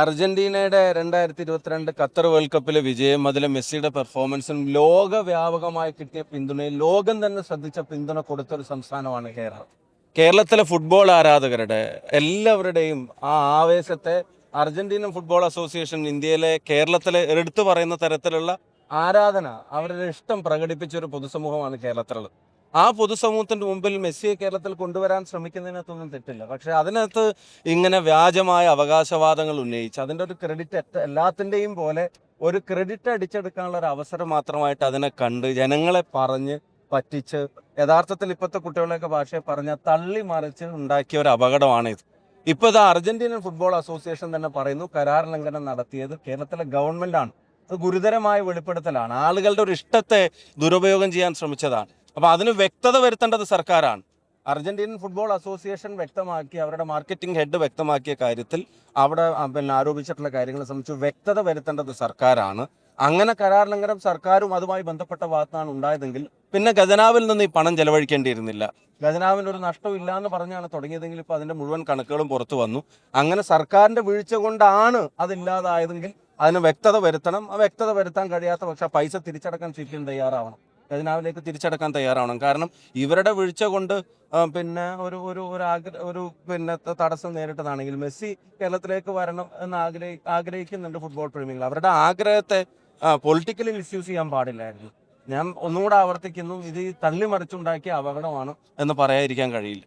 അർജന്റീനയുടെ 2022 Qatar world കപ്പിലെ വിജയം, അതിലെ മെസ്സിയുടെ പെർഫോമൻസും ലോകവ്യാപകമായി കിട്ടിയ പിന്തുണയും ലോകം തന്നെ ശ്രദ്ധിച്ച പിന്തുണ കൊടുത്തൊരു സംസ്ഥാനമാണ് കേരളം. കേരളത്തിലെ ഫുട്ബോൾ ആരാധകരുടെ എല്ലാവരുടെയും ആ ആവേശത്തെ അർജന്റീനൻ ഫുട്ബോൾ അസോസിയേഷൻ ഇന്ത്യയിലെ കേരളത്തിലെ എടുത്തു പറയുന്ന തരത്തിലുള്ള ആരാധന, അവരുടെ ഇഷ്ടം പ്രകടിപ്പിച്ച ഒരു പൊതുസമൂഹമാണ് കേരളത്തിലുള്ളത്. ആ പൊതുസമൂഹത്തിന്റെ മുമ്പിൽ മെസ്സിയെ കേരളത്തിൽ കൊണ്ടുവരാൻ ശ്രമിക്കുന്നതിനകത്തൊന്നും തെറ്റില്ല. പക്ഷെ അതിനകത്ത് ഇങ്ങനെ വ്യാജമായ അവകാശവാദങ്ങൾ ഉന്നയിച്ച് അതിൻ്റെ ഒരു ക്രെഡിറ്റ് എല്ലാത്തിൻ്റെയും പോലെ ഒരു ക്രെഡിറ്റ് അടിച്ചെടുക്കാനുള്ള ഒരു അവസരം മാത്രമായിട്ട് അതിനെ കണ്ട് ജനങ്ങളെ പറഞ്ഞ് പറ്റിച്ച് യഥാർത്ഥത്തിൽ ഇപ്പോഴത്തെ കുട്ടികളെയൊക്കെ ഭാഷയെ പറഞ്ഞ തള്ളി മറിച്ച് ഉണ്ടാക്കിയ ഒരു അപകടമാണ് ഇത്. ഇപ്പോൾ ഇത് അർജന്റീനൻ ഫുട്ബോൾ അസോസിയേഷൻ തന്നെ പറയുന്നു, കരാർ ലംഘനം നടത്തിയത് കേരളത്തിലെ ഗവൺമെന്റ് ആണ്. അത് ഗുരുതരമായ വെളിപ്പെടുത്തലാണ്. ആളുകളുടെ ഒരു ഇഷ്ടത്തെ ദുരുപയോഗം ചെയ്യാൻ ശ്രമിച്ചതാണ്. അപ്പൊ അതിന് വ്യക്തത വരുത്തേണ്ടത് സർക്കാരാണ്. അർജന്റീനൻ ഫുട്ബോൾ അസോസിയേഷൻ വ്യക്തമാക്കി, അവരുടെ മാർക്കറ്റിംഗ് ഹെഡ് വ്യക്തമാക്കിയ കാര്യത്തിൽ അവിടെ ആരോപിച്ചിട്ടുള്ള കാര്യങ്ങളെ സംബന്ധിച്ച് വ്യക്തത വരുത്തേണ്ടത് സർക്കാരാണ്. അങ്ങനെ കരാർ ലംഘനം സർക്കാരും അതുമായി ബന്ധപ്പെട്ട ഭാഗത്താണ് ഉണ്ടായതെങ്കിൽ പിന്നെ ഖജനാവിൽ നിന്ന് ഈ പണം ചെലവഴിക്കേണ്ടിയിരുന്നില്ല. ഖജനാവിന് ഒരു നഷ്ടവും ഇല്ല എന്ന് പറഞ്ഞാണ് തുടങ്ങിയതെങ്കിൽ ഇപ്പോൾ അതിന്റെ മുഴുവൻ കണക്കുകളും പുറത്തു വന്നു. അങ്ങനെ സർക്കാരിന്റെ വീഴ്ച കൊണ്ടാണ് അതില്ലാതായതെങ്കിൽ അതിന് വ്യക്തത വരുത്തണം. ആ വ്യക്തത വരുത്താൻ കഴിയാത്ത പക്ഷേ പൈസ തിരിച്ചടക്കാൻ CPM തയ്യാറാവണം, ഖജനാവിലേക്ക് തിരിച്ചടക്കാൻ തയ്യാറാവണം. കാരണം ഇവരുടെ വീഴ്ച കൊണ്ട് പിന്നെ ഒരു ഒരു ഒരു ഒരു പിന്നെ തടസ്സം നേരിട്ടതാണെങ്കിൽ മെസ്സി കേരളത്തിലേക്ക് വരണം എന്ന് ആഗ്രഹിക്കുന്നുണ്ട് ഫുട്ബോൾ പ്രേമികൾ. അവരുടെ ആഗ്രഹത്തെ പൊളിറ്റിക്കലി മിസ്യൂസ് ചെയ്യാൻ പാടില്ലായിരുന്നു. ഞാൻ ഒന്നുകൂടെ ആവർത്തിക്കുന്നു, ഇത് തള്ളിമറിച്ചുണ്ടാക്കിയ അപകടമാണ് എന്ന് പറയാതിരിക്കാൻ കഴിയില്ല.